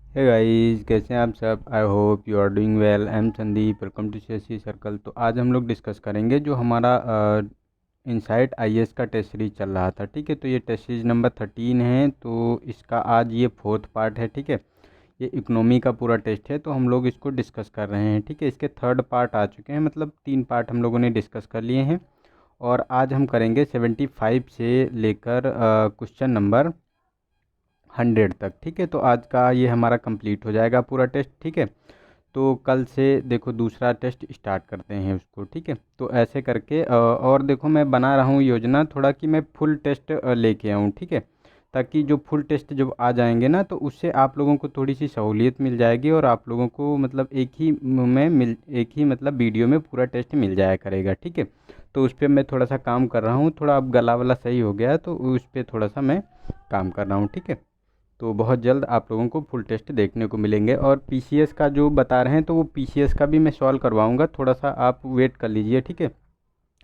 Hey guys, कैसे हैं आप सब। I hope you are doing well. I am Sandeep, welcome to CSC circle. तो आज हम लोग डिस्कस करेंगे जो हमारा इनसाइट आईएएस का टेस्ट सीरीज चल रहा था। ठीक है, तो ये टेस्ट सीरीज नंबर 13 है। तो इसका आज ये फोर्थ पार्ट है। ठीक है, ये इकोनॉमी का पूरा टेस्ट है, तो हम लोग इसको डिस्कस कर रहे हैं। ठीक है, इसके थर्ड पार्ट आ चुके हैं, मतलब 3 पार्ट हम लोगों ने डिस्कस कर लिए हैं। और आज हम करेंगे 75 से लेकर क्वेश्चन नंबर 100 तक। ठीक है, तो आज का ये हमारा कंप्लीट हो जाएगा पूरा टेस्ट। ठीक है, तो कल से देखो दूसरा टेस्ट स्टार्ट करते हैं उसको। ठीक है, तो ऐसे करके और देखो मैं बना रहा हूँ योजना थोड़ा कि मैं फुल टेस्ट लेके आऊँ। ठीक है, ताकि जो फुल टेस्ट जब आ जाएंगे ना, तो उससे आप लोगों को थोड़ी सी सहूलियत मिल जाएगी और आप लोगों को मतलब एक ही मतलब वीडियो में पूरा टेस्ट मिल जाया करेगा। ठीक है, तो उस पर मैं थोड़ा सा काम कर रहा हूँ। थोड़ा अब गला वाला सही हो गया है, तो उस पर थोड़ा सा मैं काम कर रहा हूँ। ठीक है, तो बहुत जल्द आप लोगों को फुल टेस्ट देखने को मिलेंगे। और पीसीएस का जो बता रहे हैं, तो वो पीसीएस का भी मैं सॉल्व करवाऊंगा। थोड़ा सा आप वेट कर लीजिए। ठीक है,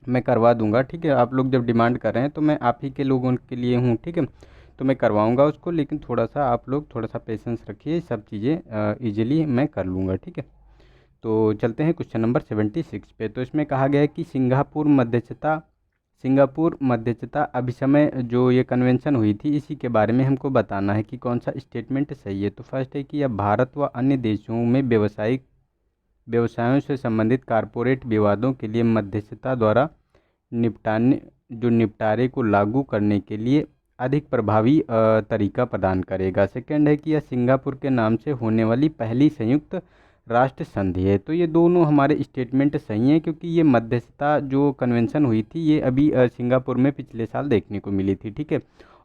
मैं करवा दूंगा। ठीक है, आप लोग जब डिमांड कर रहे हैं तो मैं आप ही के लोगों के लिए हूँ। ठीक है, तो मैं करवाऊंगा उसको, लेकिन थोड़ा सा आप लोग थोड़ा सा पेशेंस रखिए, सब चीज़ें इजीली मैं कर लूँगा। ठीक है, तो चलते हैं क्वेश्चन नंबर 76 पे। तो इसमें कहा गया है कि सिंगापुर मध्यस्थता अभिसमय जो ये कन्वेंशन हुई थी, इसी के बारे में हमको बताना है कि कौन सा स्टेटमेंट सही है। तो फर्स्ट है कि यह भारत व अन्य देशों में व्यवसायों से संबंधित कारपोरेट विवादों के लिए मध्यस्थता द्वारा निपटाने निपटारे को लागू करने के लिए अधिक प्रभावी तरीका प्रदान करेगा। सेकंड है कि यह सिंगापुर के नाम से होने वाली पहली संयुक्त राष्ट्र संधि है। तो ये दोनों हमारे स्टेटमेंट सही हैं, क्योंकि ये मध्यस्थता जो कन्वेंशन हुई थी ये अभी सिंगापुर में पिछले साल देखने को मिली थी। ठीक है,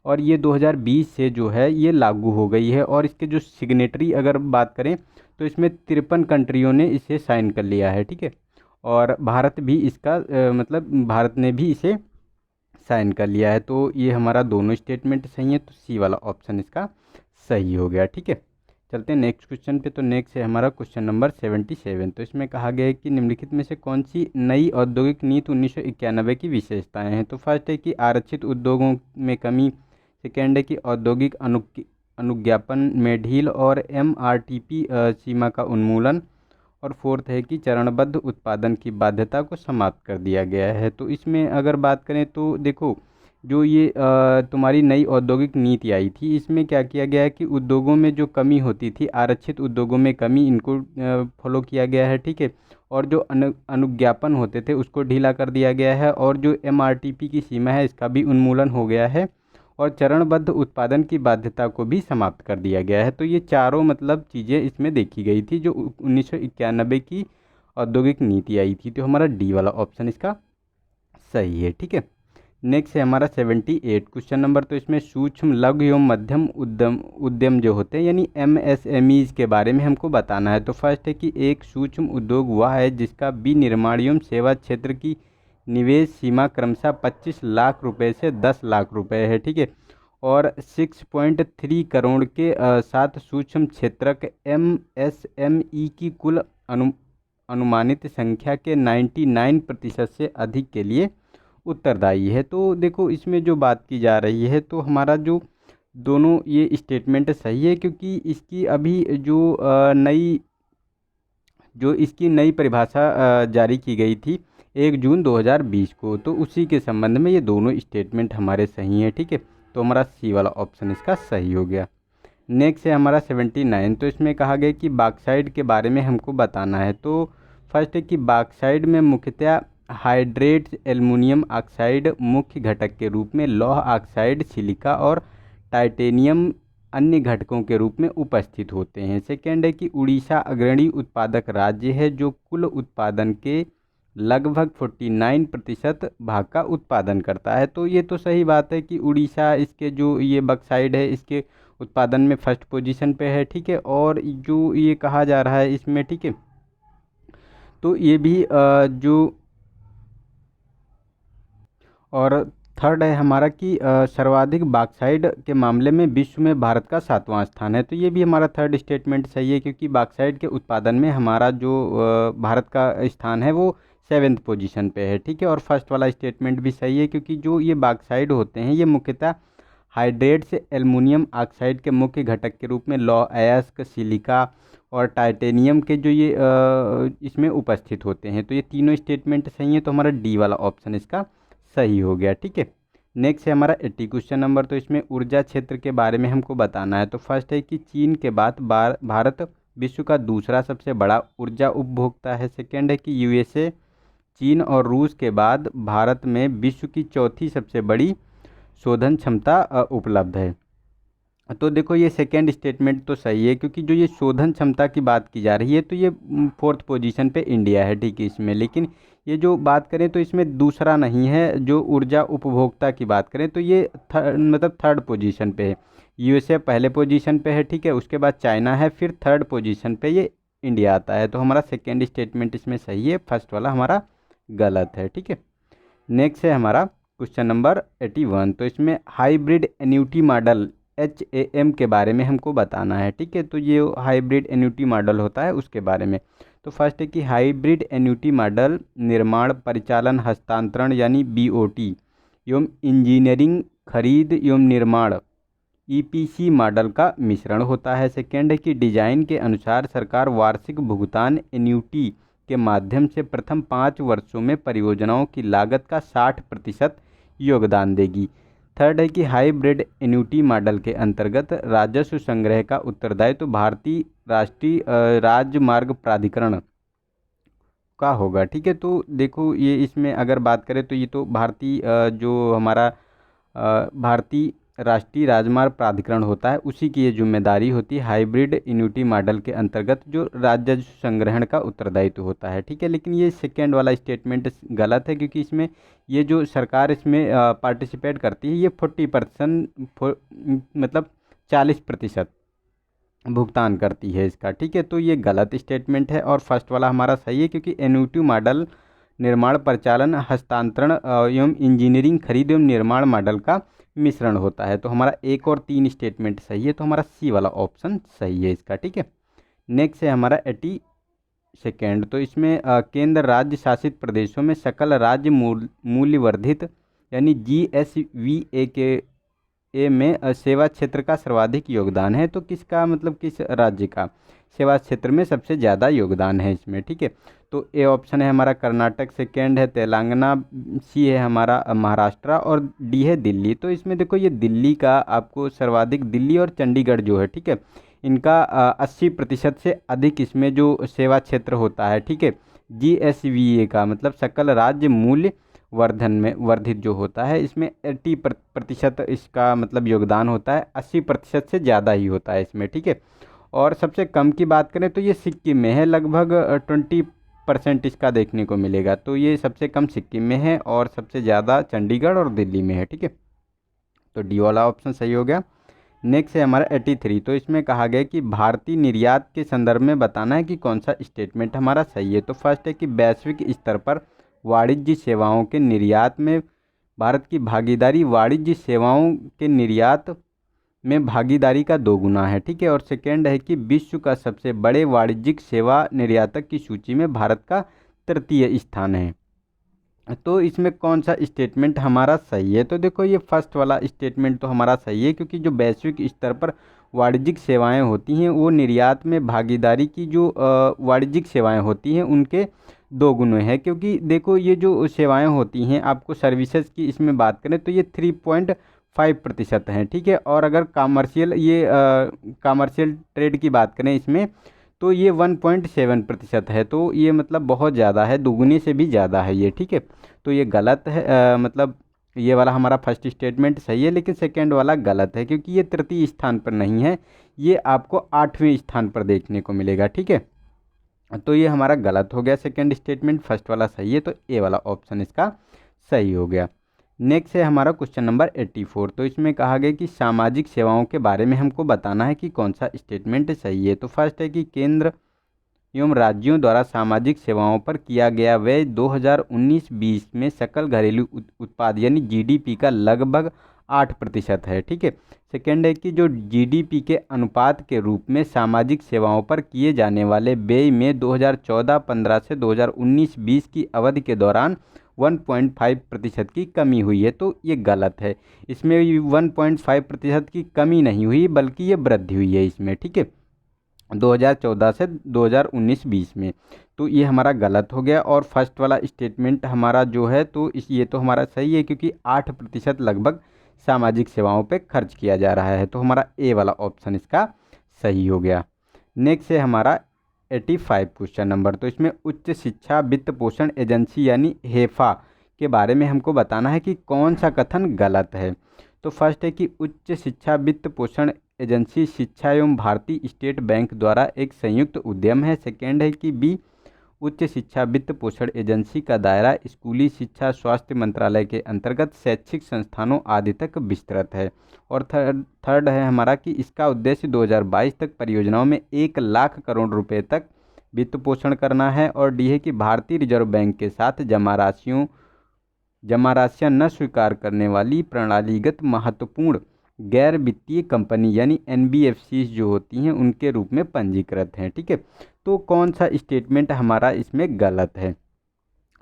और ये 2020 से जो है ये लागू हो गई है। और इसके जो सिग्नेटरी अगर बात करें, तो इसमें 53 कंट्रियों ने इसे साइन कर लिया है। ठीक है, और भारत भी इसका मतलब भारत ने भी इसे साइन कर लिया है। तो ये हमारा दोनों स्टेटमेंट सही है, तो सी वाला ऑप्शन इसका सही हो गया। ठीक है, चलते हैं नेक्स्ट क्वेश्चन पे। तो नेक्स्ट है हमारा क्वेश्चन नंबर 77। तो इसमें कहा गया है कि निम्नलिखित में से कौन सी नई औद्योगिक नीति 1991 की विशेषताएं हैं। तो फर्स्ट है कि आरक्षित उद्योगों में कमी। सेकेंड है कि औद्योगिक अनुज्ञापन में ढील और एमआरटीपी सीमा का उन्मूलन। और फोर्थ है कि चरणबद्ध उत्पादन की बाध्यता को समाप्त कर दिया गया है। तो इसमें अगर बात करें तो देखो, जो ये तुम्हारी नई औद्योगिक नीति आई थी, इसमें क्या किया गया है कि उद्योगों में जो कमी होती थी, आरक्षित उद्योगों में कमी, इनको फॉलो किया गया है। ठीक है, और जो अनुज्ञापन होते थे उसको ढीला कर दिया गया है, और जो एमआरटीपी की सीमा है इसका भी उन्मूलन हो गया है, और चरणबद्ध उत्पादन की बाध्यता को भी समाप्त कर दिया गया है। तो ये चारों मतलब चीज़ें इसमें देखी गई थी जो 1991 की औद्योगिक नीति आई थी। तो हमारा डी वाला ऑप्शन इसका सही है। ठीक है, नेक्स्ट है हमारा 78 क्वेश्चन नंबर। तो इसमें सूक्ष्म लघु एवं मध्यम उद्यम उद्यम जो होते हैं यानी एमएसएमईज के बारे में हमको बताना है। तो फर्स्ट है कि एक सूक्ष्म उद्योग वह है जिसका विनिर्माण एवं सेवा क्षेत्र की निवेश सीमा क्रमशः 25 लाख रुपए से 10 लाख रुपए है। ठीक है, और 6.3 करोड़ के साथ सूक्ष्म क्षेत्रक एमएसएमई की कुल अनुमानित संख्या के 99% से अधिक के लिए उत्तरदायी है। तो देखो इसमें जो बात की जा रही है, तो हमारा जो दोनों ये स्टेटमेंट सही है, क्योंकि इसकी अभी जो इसकी नई परिभाषा जारी की गई थी 1 जून 2020 को, तो उसी के संबंध में ये दोनों स्टेटमेंट हमारे सही हैं। ठीक है, तो हमारा सी वाला ऑप्शन इसका सही हो गया। नेक्स्ट है हमारा 79। तो इसमें कहा गया कि बॉक्साइट के बारे में हमको बताना है। तो फर्स्ट है कि बॉक्साइट में मुख्यतः हाइड्रेट्स एल्युमिनियम ऑक्साइड मुख्य घटक के रूप में, लौह ऑक्साइड, सिलिका और टाइटेनियम अन्य घटकों के रूप में उपस्थित होते हैं। सेकेंड है कि उड़ीसा अग्रणी उत्पादक राज्य है जो कुल उत्पादन के लगभग 49% भाग का उत्पादन करता है। तो ये तो सही बात है कि उड़ीसा इसके जो ये बक्साइड है इसके उत्पादन में फर्स्ट पोजीशन पे है। ठीक है, और जो ये कहा जा रहा है इसमें, ठीक है, तो ये भी जो और थर्ड है हमारा कि सर्वाधिक बॉक्साइट के मामले में विश्व में भारत का 7वां स्थान है। तो ये भी हमारा थर्ड स्टेटमेंट सही है, क्योंकि बॉक्साइट के उत्पादन में हमारा जो भारत का स्थान है वो 7th पोजीशन पे है। ठीक है, और फर्स्ट वाला स्टेटमेंट भी सही है, क्योंकि जो ये बॉक्साइट होते हैं ये मुख्यतः हाइड्रेट्स एल्युमिनियम ऑक्साइड के मुख्य घटक के रूप में लौह अयस्क, सिलिका और टाइटेनियम के जो ये इसमें उपस्थित होते हैं। तो ये तीनों स्टेटमेंट सही है, तो हमारा डी वाला ऑप्शन इसका सही हो गया। ठीक है, नेक्स्ट है हमारा 80 क्वेश्चन नंबर। तो इसमें ऊर्जा क्षेत्र के बारे में हमको बताना है। तो फर्स्ट है कि चीन के बाद भारत विश्व का दूसरा सबसे बड़ा ऊर्जा उपभोक्ता है। सेकेंड है कि यूएसए, चीन और रूस के बाद भारत में विश्व की चौथी सबसे बड़ी शोधन क्षमता उपलब्ध है। तो देखो ये सेकेंड स्टेटमेंट तो सही है, क्योंकि जो ये शोधन क्षमता की बात की जा रही है तो ये फोर्थ पोजीशन पे इंडिया है। ठीक है, इसमें लेकिन ये जो बात करें तो इसमें दूसरा नहीं है। जो ऊर्जा उपभोक्ता की बात करें तो ये मतलब थर्ड पोजीशन पे है। यूएसए पहले पोजीशन पे है। ठीक है, उसके बाद चाइना है, फिर थर्ड पोजीशन पे ये इंडिया आता है। तो हमारा सेकेंड स्टेटमेंट इसमें सही है, फर्स्ट वाला हमारा गलत है। ठीक है, नेक्स्ट है हमारा क्वेश्चन नंबर 81। तो इसमें हाइब्रिड एन्युटी मॉडल HAM के बारे में हमको बताना है। ठीक है, तो ये हाइब्रिड एन्युटी मॉडल होता है उसके बारे में। तो फर्स्ट है कि हाइब्रिड एन्युटी मॉडल निर्माण, परिचालन, हस्तांतरण यानी BOT एवं इंजीनियरिंग, खरीद एवं निर्माण EPC मॉडल का मिश्रण होता है। सेकेंड है कि डिजाइन के अनुसार सरकार वार्षिक भुगतान एन्युटी के माध्यम से प्रथम 5 वर्षों में परियोजनाओं की लागत का 60% योगदान देगी। थर्ड है कि हाइब्रिड एन्युटी मॉडल के अंतर्गत राजस्व संग्रह का उत्तरदायित्व तो भारतीय राष्ट्रीय राजमार्ग प्राधिकरण का होगा। ठीक है, तो देखो ये इसमें अगर बात करें तो ये तो भारतीय जो हमारा भारतीय राष्ट्रीय राजमार्ग प्राधिकरण होता है उसी की ये जिम्मेदारी होती है। हाइब्रिड एन्युटी मॉडल के अंतर्गत जो राजस्व संग्रहण का उत्तरदायित्व होता है। ठीक है, लेकिन ये सेकेंड वाला स्टेटमेंट गलत है, क्योंकि इसमें ये जो सरकार इसमें पार्टिसिपेट करती है ये 40% मतलब 40% भुगतान करती है इसका। ठीक है, तो ये गलत स्टेटमेंट है और फर्स्ट वाला हमारा सही है, क्योंकि एन्युटी मॉडल निर्माण, परिचालन, हस्तांतरण एवं इंजीनियरिंग, खरीद एवं निर्माण मॉडल का मिश्रण होता है। तो हमारा 1 और 3 स्टेटमेंट सही है, तो हमारा सी वाला ऑप्शन सही है इसका। ठीक है, नेक्स्ट है हमारा 82। तो इसमें केंद्र राज्य शासित प्रदेशों में सकल राज्य मूल्य वर्धित यानी GSVA के में सेवा क्षेत्र का सर्वाधिक योगदान है। तो किसका मतलब किस राज्य का सेवा क्षेत्र में सबसे ज़्यादा योगदान है इसमें। ठीक है, तो ए ऑप्शन है हमारा कर्नाटक, सेकेंड है तेलंगाना, सी है हमारा महाराष्ट्र और डी है दिल्ली। तो इसमें देखो ये दिल्ली का आपको सर्वाधिक, दिल्ली और चंडीगढ़ जो है, ठीक है, इनका 80% से अधिक इसमें जो सेवा क्षेत्र होता है। ठीक है, GSVA का मतलब सकल राज्य मूल्य वर्धन में वर्धित जो होता है इसमें 80% इसका मतलब योगदान होता है, 80% से ज़्यादा ही होता है इसमें। ठीक है, और सबसे कम की बात करें तो ये सिक्किम में है, लगभग 20% इसका देखने को मिलेगा। तो ये सबसे कम सिक्किम में है और सबसे ज़्यादा चंडीगढ़ और दिल्ली में है। ठीक है, तो डी वाला ऑप्शन सही हो गया। नेक्स्ट है हमारा 83। तो इसमें कहा गया कि भारतीय निर्यात के संदर्भ में बताना है कि कौन सा स्टेटमेंट हमारा सही है। तो फर्स्ट है कि वैश्विक स्तर पर वाणिज्य सेवाओं के निर्यात में भारत की भागीदारी वाणिज्य सेवाओं के निर्यात में भागीदारी का 2 गुना है। ठीक है, और सेकेंड है कि विश्व का सबसे बड़े वाणिज्यिक सेवा निर्यातक की सूची में भारत का 3य स्थान है। तो इसमें कौन सा स्टेटमेंट हमारा सही है। तो देखो ये फर्स्ट वाला स्टेटमेंट तो हमारा सही है, क्योंकि जो वैश्विक स्तर पर वाणिज्यिक सेवाएं होती हैं वो निर्यात में भागीदारी की जो वाणिज्यिक सेवाएं होती हैं उनके 2 गुने हैं। क्योंकि देखो ये जो सेवाएं होती हैं आपको सर्विसेज की इसमें बात करें तो ये 3.5% हैं। ठीक है, और अगर कॉमर्शियल ट्रेड की बात करें इसमें तो ये 1.7% है। तो ये मतलब बहुत ज़्यादा है, दुगुने से भी ज़्यादा है ये। ठीक है, तो ये गलत है, मतलब ये वाला हमारा फर्स्ट स्टेटमेंट सही है, लेकिन सेकंड वाला गलत है, क्योंकि ये 3य स्थान पर नहीं है, ये आपको 8वें स्थान पर देखने को मिलेगा। ठीक है, तो ये हमारा गलत हो गया सेकंड स्टेटमेंट, फर्स्ट वाला सही है, तो ए वाला ऑप्शन इसका सही हो गया। नेक्स्ट है हमारा क्वेश्चन नंबर 84। तो इसमें कहा गया कि सामाजिक सेवाओं के बारे में हमको बताना है कि कौन सा स्टेटमेंट सही है। तो फर्स्ट है कि केंद्र एवं राज्यों द्वारा सामाजिक सेवाओं पर किया गया व्यय 2019-20 में सकल घरेलू उत्पाद यानी GDP का लगभग 8% है। ठीक है, सेकेंड है कि जो GDP के अनुपात के रूप में सामाजिक सेवाओं पर किए जाने वाले व्यय में 2014-15 से 2019-20 की अवधि के दौरान 1.5% की कमी हुई है, तो ये गलत है। इसमें 1.5% की कमी नहीं हुई बल्कि ये वृद्धि हुई है इसमें, ठीक है, 2014 से 2019-20 में। तो ये हमारा गलत हो गया। और फर्स्ट वाला स्टेटमेंट हमारा जो है तो ये तो हमारा सही है, क्योंकि 8% लगभग सामाजिक सेवाओं पे खर्च किया जा रहा है, तो हमारा ए वाला ऑप्शन इसका सही हो गया। नेक्स्ट है हमारा 85 क्वेश्चन नंबर। तो इसमें उच्च शिक्षा वित्त पोषण एजेंसी यानी हेफा के बारे में हमको बताना है कि कौन सा कथन गलत है। तो फर्स्ट है कि उच्च शिक्षा वित्त पोषण एजेंसी शिक्षा एवं भारतीय स्टेट बैंक द्वारा एक संयुक्त उद्यम है। सेकेंड है कि बी, उच्च शिक्षा वित्त पोषण एजेंसी का दायरा स्कूली शिक्षा स्वास्थ्य मंत्रालय के अंतर्गत शैक्षिक संस्थानों आदि तक विस्तृत है। और थर्ड है हमारा कि इसका उद्देश्य 2022 तक परियोजनाओं में 1 लाख करोड़ रुपए तक वित्त पोषण करना है। और डी है कि भारतीय रिजर्व बैंक के साथ जमा राशियां न स्वीकार करने वाली प्रणालीगत महत्वपूर्ण गैर वित्तीय कंपनी यानी एनबीएफसी जो होती हैं उनके रूप में पंजीकृत हैं, ठीक है। तो कौन सा स्टेटमेंट हमारा इसमें गलत है?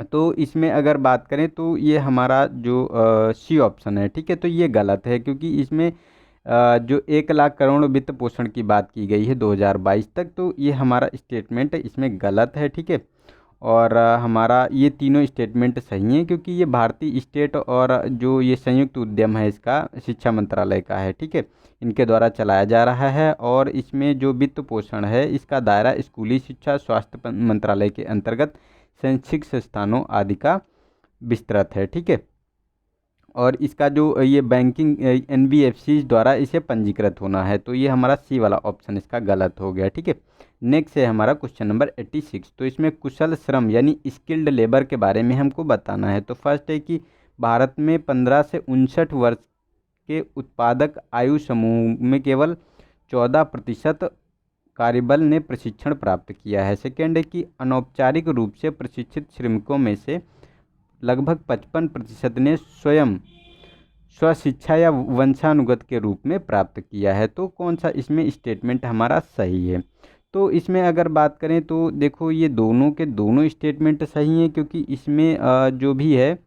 तो इसमें अगर बात करें तो ये हमारा जो सी ऑप्शन है, ठीक है, तो ये गलत है, क्योंकि इसमें जो 1 लाख करोड़ वित्त पोषण की बात की गई है 2022 तक, तो ये हमारा स्टेटमेंट इसमें गलत है, ठीक है। और हमारा ये तीनों स्टेटमेंट सही हैं, क्योंकि ये भारतीय स्टेट और जो ये संयुक्त उद्यम है इसका शिक्षा मंत्रालय का है, ठीक है, इनके द्वारा चलाया जा रहा है। और इसमें जो वित्त पोषण है इसका दायरा स्कूली शिक्षा स्वास्थ्य मंत्रालय के अंतर्गत शैक्षिक संस्थानों आदि का विस्तृत है, ठीक है। और इसका जो ये बैंकिंग एनबीएफसी द्वारा इसे पंजीकृत होना है, तो ये हमारा सी वाला ऑप्शन इसका गलत हो गया, ठीक है। नेक्स्ट है हमारा क्वेश्चन नंबर 86। तो इसमें कुशल श्रम यानी स्किल्ड लेबर के बारे में हमको बताना है। तो फर्स्ट है कि भारत में 15 से 59 वर्ष के उत्पादक आयु समूह में केवल 14% कार्यबल ने प्रशिक्षण प्राप्त किया है। सेकेंड है कि अनौपचारिक रूप से प्रशिक्षित श्रमिकों में से लगभग 55% ने स्वशिक्षा या वंशानुगत के रूप में प्राप्त किया है। तो कौन सा इसमें स्टेटमेंट हमारा सही है? तो इसमें अगर बात करें तो देखो ये दोनों के दोनों स्टेटमेंट सही हैं, क्योंकि इसमें जो भी है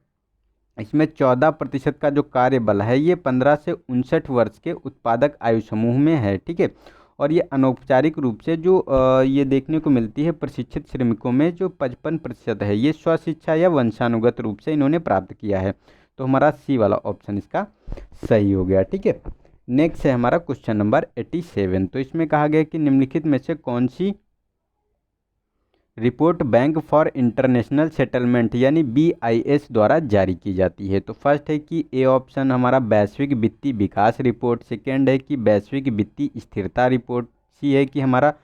इसमें 14% का जो कार्यबल है ये 15 से 59 वर्ष के उत्पादक आयु समूह में है, ठीक है। और ये अनौपचारिक रूप से जो ये देखने को मिलती है प्रशिक्षित श्रमिकों में जो 55% है ये स्वशिक्षा या वंशानुगत रूप से इन्होंने प्राप्त किया है। तो हमारा सी वाला ऑप्शन इसका सही हो गया, ठीक है। नेक्स्ट है हमारा क्वेश्चन नंबर 87। तो इसमें कहा गया कि निम्नलिखित में से कौन सी report Bank for International Settlement यानी BIS द्वारा जारी की जाती है। तो फर्स्ट है कि ए ऑप्शन हमारा वैश्विक वित्तीय विकास रिपोर्ट। सेकेंड है कि वैश्विक वित्तीय स्थिरता रिपोर्ट। सी है कि हमारा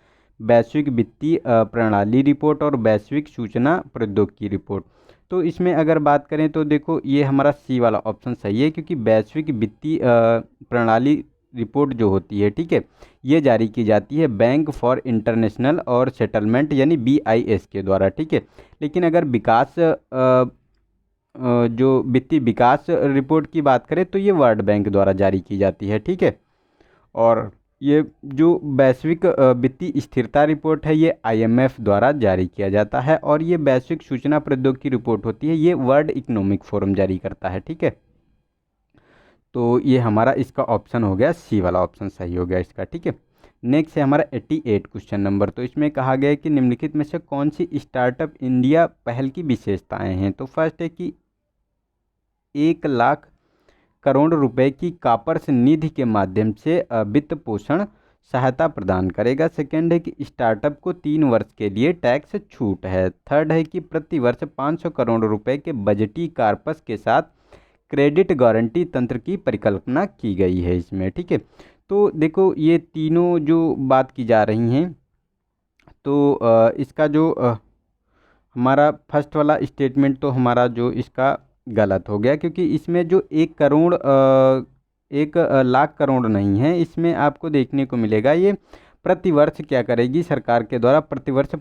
वैश्विक वित्तीय प्रणाली रिपोर्ट। और वैश्विक सूचना प्रौद्योगिकी रिपोर्ट। तो इसमें अगर बात करें तो देखो ये हमारा सी वाला ऑप्शन सही है, क्योंकि वैश्विक वित्तीय प्रणाली रिपोर्ट जो होती है, ठीक है, ये जारी की जाती है बैंक फॉर इंटरनेशनल और सेटलमेंट यानी BIS के द्वारा, ठीक है। लेकिन अगर विकास जो वित्तीय विकास रिपोर्ट की बात करें तो ये वर्ल्ड बैंक द्वारा जारी की जाती है, ठीक है। और ये जो वैश्विक वित्तीय स्थिरता रिपोर्ट है ये IMF द्वारा जारी किया जाता है। और ये वैश्विक सूचना प्रौद्योगिकी रिपोर्ट होती है ये वर्ल्ड इकोनॉमिक फोरम जारी करता है, ठीक है। तो ये हमारा इसका ऑप्शन हो गया सी वाला ऑप्शन सही हो गया इसका, ठीक है। नेक्स्ट है हमारा 88 क्वेश्चन नंबर। तो इसमें कहा गया है कि निम्नलिखित में से कौन सी स्टार्टअप इंडिया पहल की विशेषताएं हैं। तो फर्स्ट है कि 1 लाख करोड़ रुपए की कापर्स निधि के माध्यम से वित्त पोषण सहायता प्रदान करेगा। सेकेंड है कि स्टार्टअप को 3 वर्ष के लिए टैक्स छूट है। थर्ड है कि प्रतिवर्ष 500 करोड़ रुपए के बजटीय कार्पस के साथ क्रेडिट गारंटी तंत्र की परिकल्पना की गई है इसमें, ठीक है। तो देखो ये तीनों जो बात की जा रही हैं तो इसका जो हमारा फर्स्ट वाला स्टेटमेंट तो हमारा जो इसका गलत हो गया, क्योंकि इसमें जो 1 लाख करोड़ नहीं है, इसमें आपको देखने को मिलेगा ये प्रतिवर्ष क्या करेगी सरकार के द्वारा प्रतिवर्ष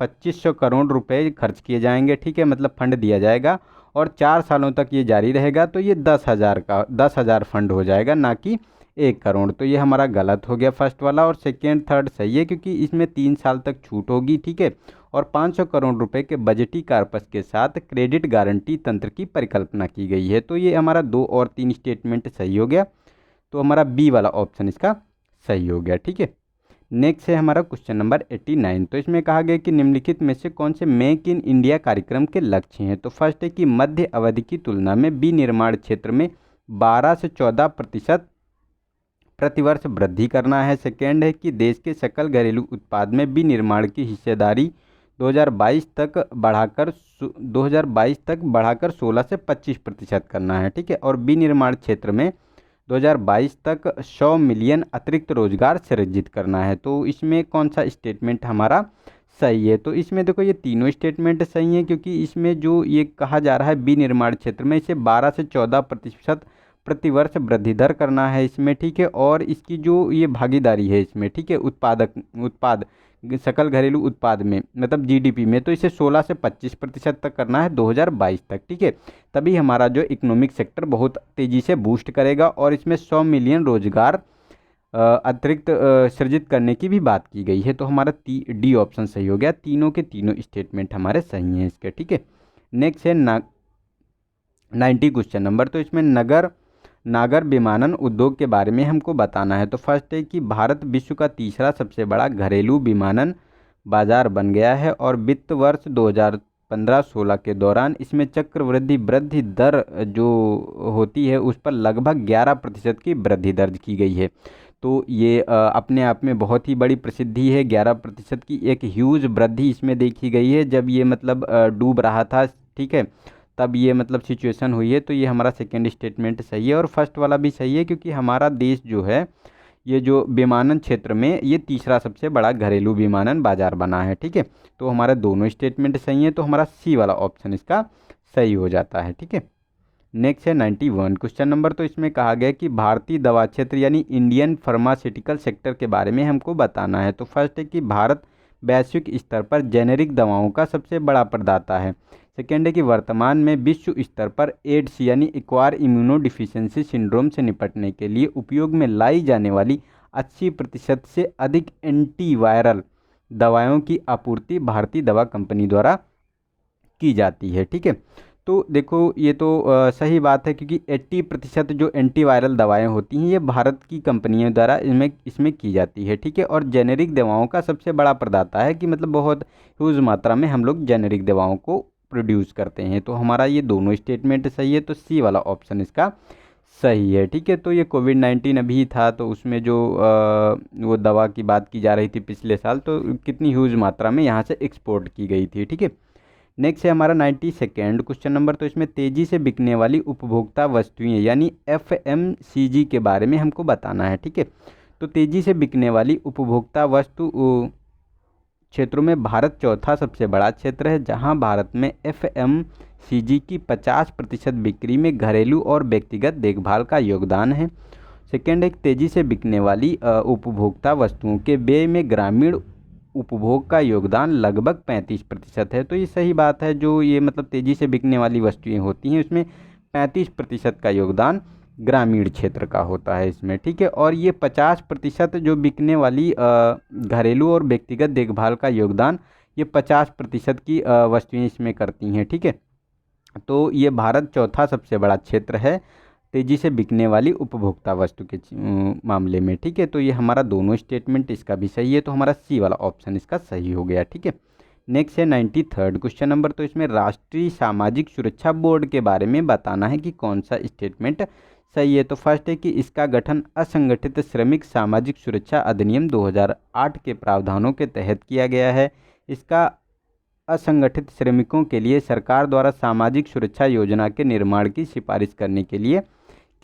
2500 करोड़ रुपए खर्च किए जाएंगे, ठीक है, मतलब फंड दिया जाएगा। और 4 सालों तक ये जारी रहेगा, तो ये 10,000 फंड हो जाएगा, ना कि 1 करोड़। तो ये हमारा गलत हो गया फर्स्ट वाला, और सेकेंड थर्ड सही है क्योंकि इसमें 3 साल तक छूट होगी, ठीक है। और 500 करोड़ रुपए के बजटी कार्पस के साथ क्रेडिट गारंटी तंत्र की परिकल्पना की गई है। तो ये हमारा 2 और 3 स्टेटमेंट सही हो गया, तो हमारा बी वाला ऑप्शन इसका सही हो गया, ठीक है। नेक्स्ट है हमारा क्वेश्चन नंबर 89। तो इसमें कहा गया कि निम्नलिखित में से कौन से मेक इन इंडिया कार्यक्रम के लक्ष्य हैं। तो फर्स्ट है कि मध्य अवधि की तुलना में विनिर्माण क्षेत्र में 12 से 14% प्रतिवर्ष वृद्धि करना है। सेकेंड है कि देश के सकल घरेलू उत्पाद में विनिर्माण की हिस्सेदारी 2022 तक बढ़ाकर 16 से 25% करना है, ठीक है। और विनिर्माण क्षेत्र में 2022 तक 100 मिलियन अतिरिक्त रोजगार सृजित करना है। तो इसमें कौन सा स्टेटमेंट हमारा सही है। तो इसमें देखो ये तीनों स्टेटमेंट सही हैं, क्योंकि इसमें जो ये कहा जा रहा है विनिर्माण क्षेत्र में इसे 12 से 14% प्रतिवर्ष वृद्धि दर करना है इसमें, ठीक है। और इसकी जो ये भागीदारी है इसमें, ठीक है, उत्पाद सकल घरेलू उत्पाद में मतलब जीडीपी में, तो इसे 16 से 25% तक करना है 2022 तक, ठीक है। तभी हमारा जो इकोनॉमिक सेक्टर बहुत तेज़ी से बूस्ट करेगा, और इसमें 100 मिलियन रोजगार अतिरिक्त सृजित करने की भी बात की गई है। तो हमारा डी ऑप्शन सही हो गया, तीनों के तीनों स्टेटमेंट हमारे सही हैं इसके, ठीक है। नेक्स्ट है 90 क्वेश्चन नंबर। तो इसमें नागर विमानन उद्योग के बारे में हमको बताना है। तो फर्स्ट है कि भारत विश्व का तीसरा सबसे बड़ा घरेलू विमानन बाजार बन गया है, और वित्त वर्ष 2015-16 के दौरान इसमें चक्रवृद्धि वृद्धि दर जो होती है उस पर लगभग 11% की वृद्धि दर्ज की गई है। तो ये अपने आप में बहुत ही बड़ी प्रसिद्धि है। 11% की एक ह्यूज वृद्धि इसमें देखी गई है। जब ये मतलब डूब रहा था, ठीक है, तब ये मतलब सिचुएशन हुई है। तो ये हमारा सेकेंड स्टेटमेंट सही है, और फर्स्ट वाला भी सही है, क्योंकि हमारा देश जो है ये जो विमानन क्षेत्र में ये तीसरा सबसे बड़ा घरेलू विमानन बाजार बना है, ठीक है। तो हमारा दोनों स्टेटमेंट सही है, तो हमारा सी वाला ऑप्शन इसका सही हो जाता है, ठीक है। नेक्स्ट है 91 क्वेश्चन नंबर। तो इसमें कहा गया कि भारतीय दवा क्षेत्र यानी इंडियन फार्मास्यूटिकल सेक्टर के बारे में हमको बताना है। तो फर्स्ट है कि भारत वैश्विक स्तर पर जेनेरिक दवाओं का सबसे बड़ा प्रदाता है। सेकेंड है कि वर्तमान में विश्व स्तर पर एड्स यानी एक्वायर इम्यूनोडिफिशियेंसी सिंड्रोम से निपटने के लिए उपयोग में लाई जाने वाली 80% से अधिक एंटीवायरल दवाओं की आपूर्ति भारतीय दवा कंपनी द्वारा की जाती है, ठीक है। तो देखो ये तो सही बात है, क्योंकि 80% जो एंटीवायरल दवाएं होती हैं ये भारत की कंपनियों द्वारा इसमें की जाती है, ठीक है। और जेनेरिक दवाओं का सबसे बड़ा प्रदाता है, कि मतलब बहुत ह्यूज मात्रा में हम लोग जेनेरिक दवाओं को प्रोड्यूस करते हैं। तो हमारा ये दोनों स्टेटमेंट सही है, तो सी वाला ऑप्शन इसका सही है, ठीक है। तो ये कोविड-19 अभी था, तो उसमें जो वो दवा की बात की जा रही थी पिछले साल, तो कितनी ह्यूज मात्रा में यहाँ से एक्सपोर्ट की गई थी, ठीक है। नेक्स्ट है हमारा 92 क्वेश्चन नंबर। तो इसमें तेज़ी से बिकने वाली उपभोक्ता वस्तुएं यानी FMCG के बारे में हमको बताना है, ठीक है। तो तेज़ी से बिकने वाली उपभोक्ता वस्तु क्षेत्रों में भारत चौथा सबसे बड़ा क्षेत्र है, जहां भारत में FMCG की 50% बिक्री में घरेलू और व्यक्तिगत देखभाल का योगदान है। सेकेंड है तेज़ी से बिकने वाली उपभोक्ता वस्तुओं के व्यय में ग्रामीण उपभोग का योगदान लगभग 35% है। तो ये सही बात है, जो ये मतलब तेज़ी से बिकने वाली वस्तुएं होती हैं उसमें 35% का योगदान ग्रामीण क्षेत्र का होता है इसमें, ठीक है। और ये 50% जो बिकने वाली घरेलू और व्यक्तिगत देखभाल का योगदान ये 50% की वस्तुएं इसमें करती हैं, ठीक है। तो ये भारत चौथा सबसे बड़ा क्षेत्र है तेज़ी से बिकने वाली उपभोक्ता वस्तु के मामले में, ठीक है। तो ये हमारा दोनों स्टेटमेंट इसका भी सही है, तो हमारा सी वाला ऑप्शन इसका सही हो गया, ठीक है। नेक्स्ट है 93 क्वेश्चन नंबर। तो इसमें राष्ट्रीय सामाजिक सुरक्षा बोर्ड के बारे में बताना है कि कौन सा स्टेटमेंट सही है। तो फर्स्ट है कि इसका गठन असंगठित श्रमिक सामाजिक सुरक्षा अधिनियम 2008 के प्रावधानों के तहत किया गया है। इसका असंगठित श्रमिकों के लिए सरकार द्वारा सामाजिक सुरक्षा योजना के निर्माण की सिफारिश करने के लिए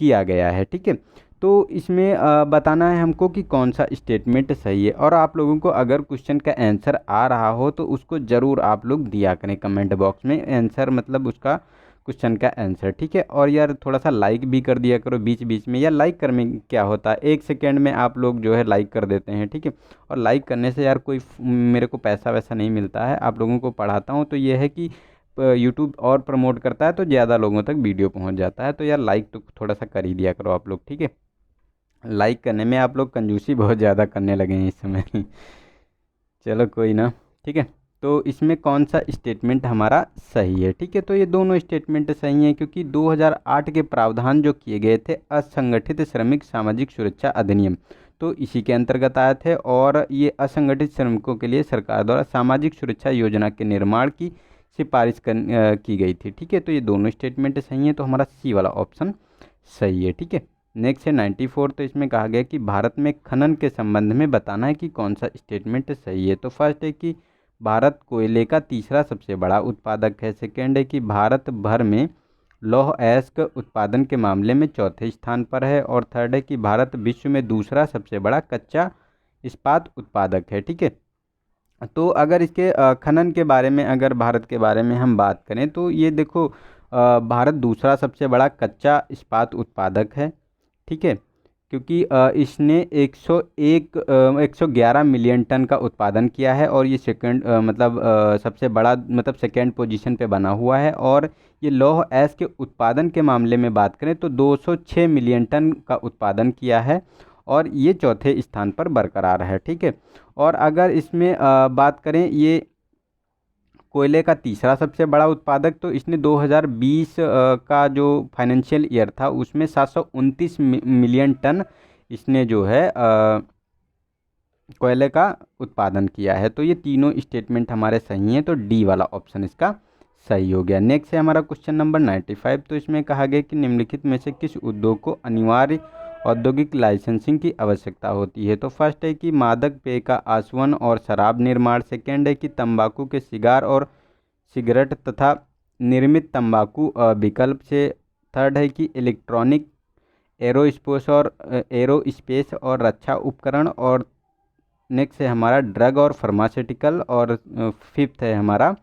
किया गया है, ठीक है। तो इसमें बताना है हमको कि कौन सा स्टेटमेंट सही है। और आप लोगों को अगर क्वेश्चन का आंसर आ रहा हो तो उसको ज़रूर आप लोग दिया करें कमेंट बॉक्स में, आंसर मतलब उसका क्वेश्चन का आंसर, ठीक है। और यार थोड़ा सा लाइक भी कर दिया करो बीच बीच में, यार लाइक करने में क्या होता है, 1 सेकेंड में आप लोग जो है लाइक कर देते हैं, ठीक है। और लाइक करने से यार कोई मेरे को पैसा वैसा नहीं मिलता है, आप लोगों को पढ़ाता हूँ तो ये है कि यूट्यूब और प्रमोट करता है तो ज़्यादा लोगों तक वीडियो पहुँच जाता है। तो यार लाइक तो थोड़ा सा कर ही दिया करो आप लोग, ठीक है। लाइक करने में आप लोग कंजूसी बहुत ज़्यादा करने लगे हैं इस समय। चलो कोई ना, ठीक है। तो इसमें कौन सा स्टेटमेंट हमारा सही है? ठीक है, तो ये दोनों स्टेटमेंट सही हैं, क्योंकि 2008 के प्रावधान जो किए गए थे असंगठित श्रमिक सामाजिक सुरक्षा अधिनियम, तो इसी के अंतर्गत आए थे। और ये असंगठित श्रमिकों के लिए सरकार द्वारा सामाजिक सुरक्षा योजना के निर्माण की सिफारिश की गई थी। ठीक है, तो ये दोनों स्टेटमेंट सही हैं, तो हमारा सी वाला ऑप्शन सही है। ठीक है, नेक्स्ट है 94। तो इसमें कहा गया कि भारत में खनन के संबंध में बताना है कि कौन सा स्टेटमेंट सही है। तो फर्स्ट है कि भारत कोयले का तीसरा सबसे बड़ा उत्पादक है। सेकेंड है कि भारत भर में लौह अयस्क उत्पादन के मामले में चौथे स्थान पर है। और थर्ड है कि भारत विश्व में दूसरा सबसे बड़ा कच्चा इस्पात उत्पादक है। ठीक है, तो अगर इसके खनन के बारे में, अगर भारत के बारे में हम बात करें, तो ये देखो भारत दूसरा सबसे बड़ा कच्चा इस्पात उत्पादक है। ठीक है, क्योंकि इसने 111 मिलियन टन का उत्पादन किया है, और ये सेकंड मतलब सबसे बड़ा, मतलब सेकंड पोजीशन पे बना हुआ है। और ये लौह अयस्क के उत्पादन के मामले में बात करें तो 206 मिलियन टन का उत्पादन किया है, और ये चौथे स्थान पर बरकरार है। ठीक है, और अगर इसमें बात करें, ये कोयले का तीसरा सबसे बड़ा उत्पादक, तो इसने 2020 का जो फाइनेंशियल ईयर था उसमें 729 मिलियन टन इसने जो है कोयले का उत्पादन किया है। तो ये तीनों स्टेटमेंट हमारे सही हैं, तो डी वाला ऑप्शन इसका सही हो गया। नेक्स्ट है हमारा क्वेश्चन नंबर 95। तो इसमें कहा गया कि निम्नलिखित में से किस उद्योग को अनिवार्य औद्योगिक लाइसेंसिंग की आवश्यकता होती है? तो फर्स्ट है कि मादक पेय का आसवन और शराब निर्माण। सेकेंड है कि तंबाकू के सिगार और सिगरेट तथा निर्मित तंबाकू विकल्प से। थर्ड है कि इलेक्ट्रॉनिक, एरोस्पेस और रक्षा उपकरण। और नेक्स्ट है हमारा ड्रग और फार्मास्यूटिकल। और फिफ्थ है हमारा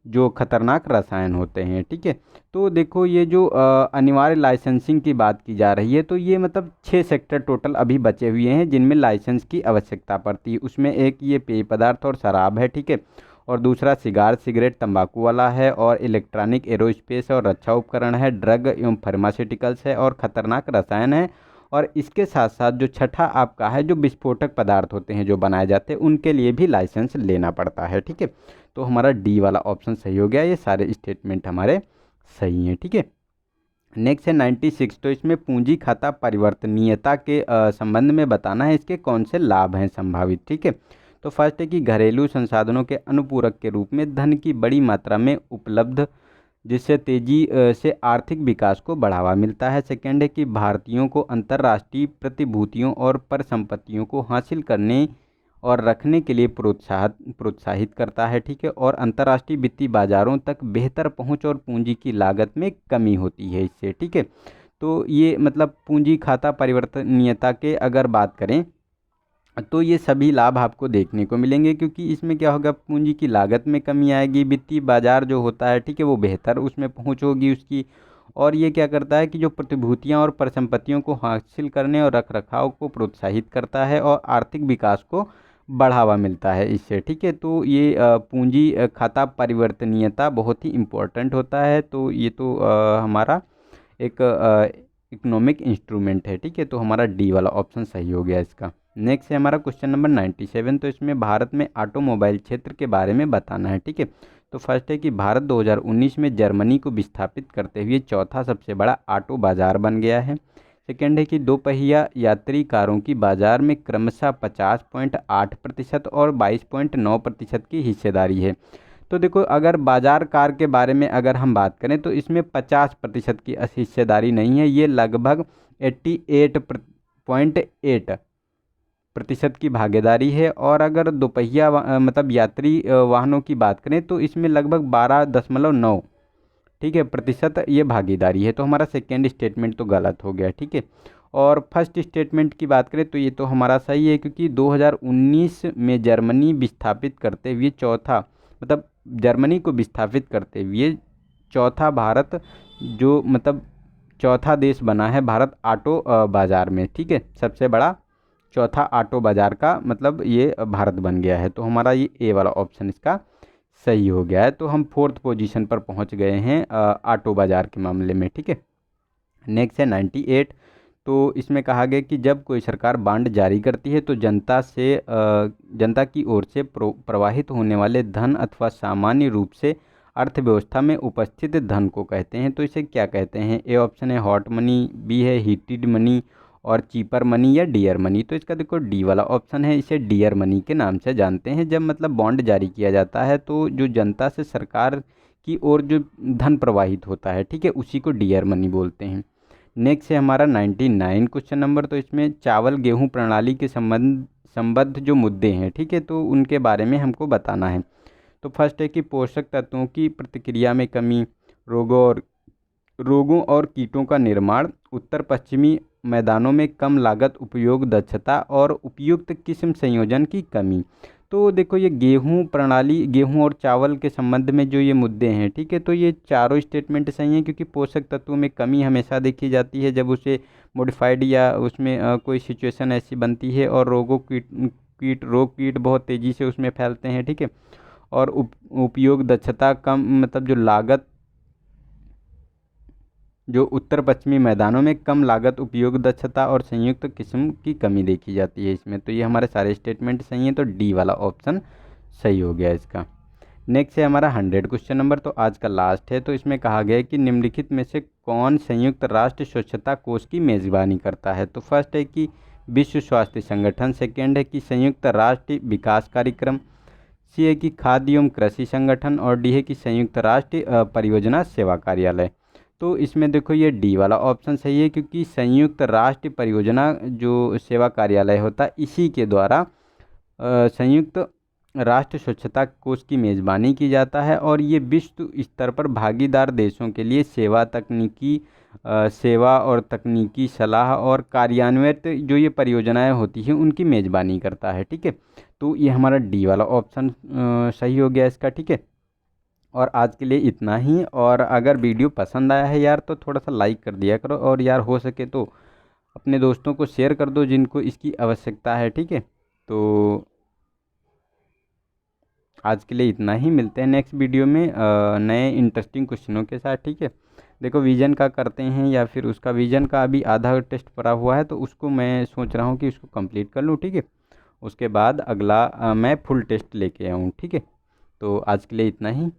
जो खतरनाक रसायन होते हैं। ठीक है, तो देखो ये जो अनिवार्य लाइसेंसिंग की बात की जा रही है, तो ये मतलब 6 सेक्टर टोटल अभी बचे हुए हैं जिनमें लाइसेंस की आवश्यकता पड़ती है। उसमें एक ये पेय पदार्थ और शराब है। ठीक है, और दूसरा सिगार सिगरेट तंबाकू वाला है, और इलेक्ट्रॉनिक, एरोस्पेस और रक्षा उपकरण है, ड्रग एवं फार्मास्यूटिकल्स है, और खतरनाक रसायन है। और इसके साथ साथ जो छठा आपका है, जो विस्फोटक पदार्थ होते हैं जो बनाए जाते हैं, उनके लिए भी लाइसेंस लेना पड़ता है। ठीक है, तो हमारा डी वाला ऑप्शन सही हो गया। ये सारे स्टेटमेंट हमारे सही हैं। ठीक है, नेक्स्ट है 96। तो इसमें पूंजी खाता परिवर्तनीयता के संबंध में बताना है इसके कौन से लाभ हैं संभावित। ठीक है, तो फर्स्ट है कि घरेलू संसाधनों के अनुपूरक के रूप में धन की बड़ी मात्रा में उपलब्ध, जिससे तेजी से आर्थिक विकास को बढ़ावा मिलता है। सेकेंड है कि भारतीयों को अंतर्राष्ट्रीय प्रतिभूतियों और परिसंपत्तियों को हासिल करने और रखने के लिए प्रोत्साहित करता है। ठीक है, और अंतर्राष्ट्रीय वित्तीय बाजारों तक बेहतर पहुंच और पूंजी की लागत में कमी होती है इससे। ठीक है, तो ये मतलब पूंजी खाता परिवर्तनीयता के अगर बात करें तो ये सभी लाभ आपको देखने को मिलेंगे, क्योंकि इसमें क्या होगा, पूंजी की लागत में कमी आएगी, वित्तीय बाजार जो होता है, ठीक है, वो बेहतर उसमें पहुंच होगी उसकी। और ये क्या करता है कि जो प्रतिभूतियां और परिसंपत्तियों को हासिल करने और रख रखाव को प्रोत्साहित करता है, और आर्थिक विकास को बढ़ावा मिलता है इससे। ठीक है, तो ये पूंजी खाता परिवर्तनीयता बहुत ही इम्पोर्टेंट होता है। तो ये तो हमारा एक इकोनॉमिक इंस्ट्रूमेंट है। ठीक है, तो हमारा डी वाला ऑप्शन सही हो गया इसका। नेक्स्ट है हमारा क्वेश्चन नंबर 97। तो इसमें भारत में ऑटोमोबाइल क्षेत्र के बारे में बताना है। ठीक है, तो फर्स्ट है कि भारत 2019 में जर्मनी को विस्थापित करते हुए चौथा सबसे बड़ा ऑटो बाजार बन गया है। सेकेंड है कि दोपहिया यात्री कारों की बाजार में क्रमशः 50.8% और 22.9% की हिस्सेदारी है। तो देखो अगर बाजार कार के बारे में अगर हम बात करें तो इसमें 50% की हिस्सेदारी नहीं है, ये लगभग 88.8% की भागीदारी है। और अगर दोपहिया मतलब यात्री वाहनों की बात करें तो इसमें लगभग 12.9, ठीक है, प्रतिशत ये भागीदारी है। तो हमारा सेकेंड स्टेटमेंट तो गलत हो गया। ठीक है, और फर्स्ट स्टेटमेंट की बात करें तो ये तो हमारा सही है, क्योंकि 2019 में जर्मनी विस्थापित करते हुए चौथा, मतलब जर्मनी को विस्थापित करते हुए चौथा भारत, जो मतलब चौथा देश बना है भारत ऑटो बाज़ार में। ठीक है, सबसे बड़ा चौथा ऑटो बाज़ार का मतलब ये भारत बन गया है। तो हमारा ये ए वाला ऑप्शन इसका सही हो गया है। तो हम फोर्थ पोजीशन पर पहुंच गए हैं ऑटो बाज़ार के मामले में। ठीक है, नेक्स्ट है 98। तो इसमें कहा गया कि जब कोई सरकार बांड जारी करती है तो जनता की ओर से प्रवाहित होने वाले धन अथवा सामान्य रूप से अर्थव्यवस्था में उपस्थित धन को कहते हैं। तो इसे क्या कहते हैं? ए ऑप्शन है हॉट मनी, बी है हीटेड मनी, और चीपर मनी, या डियर मनी। तो इसका देखो डी वाला ऑप्शन है, इसे डियर मनी के नाम से जानते हैं। जब मतलब बॉन्ड जारी किया जाता है तो जो जनता से सरकार की ओर जो धन प्रवाहित होता है, ठीक है, उसी को डियर मनी बोलते हैं। नेक्स्ट है हमारा 99 क्वेश्चन नंबर। तो इसमें चावल गेहूं प्रणाली के संबद्ध जो मुद्दे हैं, ठीक है, तो उनके बारे में हमको बताना है। तो फर्स्ट है कि पोषक तत्वों की प्रतिक्रिया में कमी, रोगों और कीटों का निर्माण, उत्तर पश्चिमी मैदानों में कम लागत उपयोग दक्षता, और उपयुक्त किस्म संयोजन की कमी। तो देखो ये गेहूं प्रणाली, गेहूं और चावल के संबंध में जो ये मुद्दे हैं, ठीक है, तो ये चारों स्टेटमेंट सही हैं, क्योंकि पोषक तत्वों में कमी हमेशा देखी जाती है जब उसे मॉडिफाइड या उसमें कोई सिचुएशन ऐसी बनती है, और रोग कीट बहुत तेज़ी से उसमें फैलते हैं, ठीक है। और उपयोग दक्षता कम, मतलब जो लागत, जो उत्तर पश्चिमी मैदानों में कम लागत, उपयोग दक्षता और संयुक्त किस्म की कमी देखी जाती है इसमें। तो ये हमारे सारे स्टेटमेंट सही हैं, तो डी वाला ऑप्शन सही हो गया इसका। नेक्स्ट है हमारा 100 क्वेश्चन नंबर। तो आज का लास्ट है। तो इसमें कहा गया है कि निम्नलिखित में से कौन संयुक्त राष्ट्र स्वच्छता कोष की मेजबानी करता है? तो फर्स्ट है कि विश्व स्वास्थ्य संगठन, सेकेंड है कि संयुक्त राष्ट्र विकास कार्यक्रम, सी है कि खाद्य एवं कृषि संगठन, और डी है कि संयुक्त राष्ट्र परियोजना सेवा कार्यालय। तो इसमें देखो ये डी वाला ऑप्शन सही है, क्योंकि संयुक्त राष्ट्र परियोजना जो सेवा कार्यालय होता है, इसी के द्वारा संयुक्त राष्ट्र स्वच्छता कोष की मेज़बानी की जाता है, और ये विश्व स्तर पर भागीदार देशों के लिए सेवा और तकनीकी सलाह और कार्यान्वित जो ये परियोजनाएं होती हैं उनकी मेज़बानी करता है, ठीक है। तो ये हमारा डी वाला ऑप्शन सही हो गया इसका, ठीक है। और आज के लिए इतना ही। और अगर वीडियो पसंद आया है यार तो थोड़ा सा लाइक कर दिया करो, और यार हो सके तो अपने दोस्तों को शेयर कर दो जिनको इसकी आवश्यकता है, ठीक है। तो आज के लिए इतना ही, मिलते हैं नेक्स्ट वीडियो में नए इंटरेस्टिंग क्वेश्चनों के साथ, ठीक है। देखो विज़न का करते हैं, या फिर उसका विज़न का अभी आधा टेस्ट पड़ा हुआ है, तो उसको मैं सोच रहा हूँ कि उसको कंप्लीट कर लूँ, ठीक है। उसके बाद अगला मैं फुल टेस्ट लेके आऊँ, ठीक है। तो आज के लिए इतना ही।